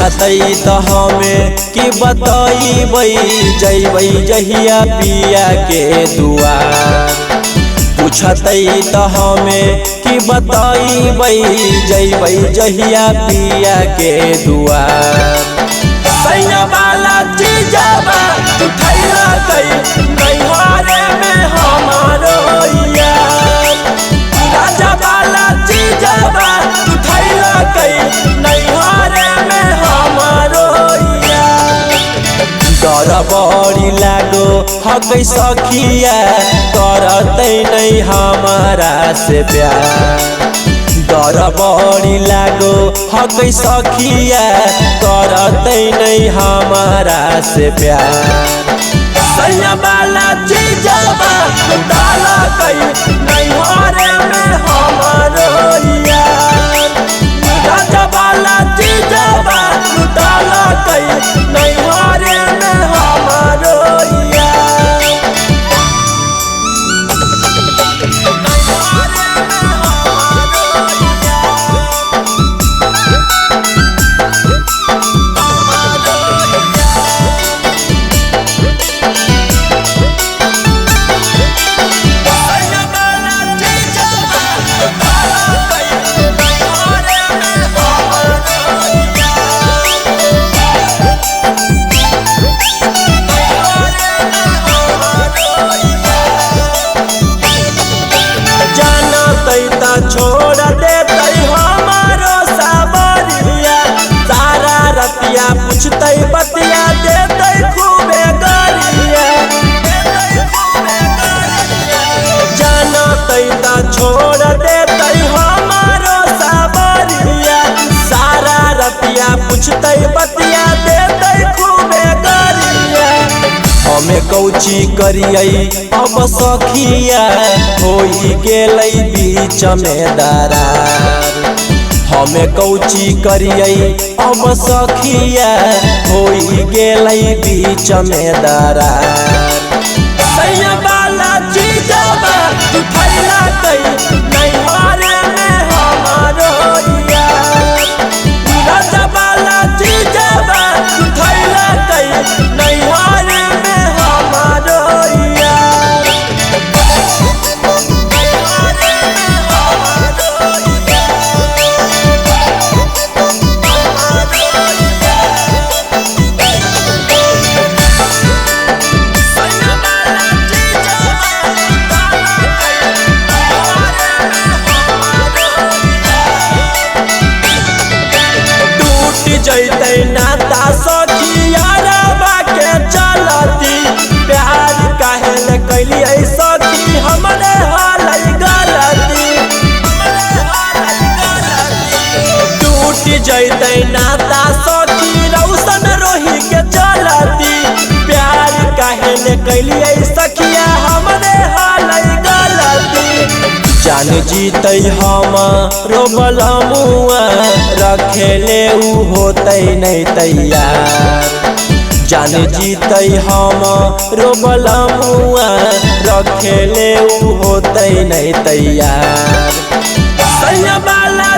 पूछतै त हमें कि बतैबै जैबै जहिया पिया के दुआर। पूछतै त हमें कि बतैबै जैबै जहिया पिया के दुआर। सैया वाला चीजवा उठैला कई नैहरे में हमारो यार। राजा वाला चीजवा उठैला कई नैहरे में हमारो यार। डर बड़ी लागो हकै सखिया करतै नहीं हमारा से प्यार। डर बड़ी लागो हकै सखिया करतै नहीं हमारा से प्यार। सैया वाला चीजवा डाला कई नैहरे में हमारो यार। राजा वाला चीजवा डाला कई नैहरे में हमारो यार। छोड़ देतै हमारो सावरिया। सारा रतिया पूछतै बतिया देतै खूबे गरिया। जानतै त छोड़ देतै हमारो सावरिया। सारा रतिया पूछतै बतिया देतै खूबे गरिया। हमें कौची करियै अब सखिया होई गेलै बीच में दरार। हमें कौची करियै अब सखिया होई गेलै बीच में दरार। सैया वाला चीजवा उठैला कई नैहरे में हमारो यार। राजा वाला चीजवा उठैला कई नैहरे में हमारो यार। जैतै नाता सखियारवा के चलती। प्यार काहे न कैलियै सखी हमरे हालै गलती। टूट जैतै नाता सखी रौशन रोही के चलती। प्यार काहे न कैलियै सखिया हमरे हालै गलती। जान जीतै हमारो बलमुआ रखेले उ होतै नहीं तैयार। जान जीतै हमारो बलमुआ रखेले उ होतै नहीं तैयार। सैया वाला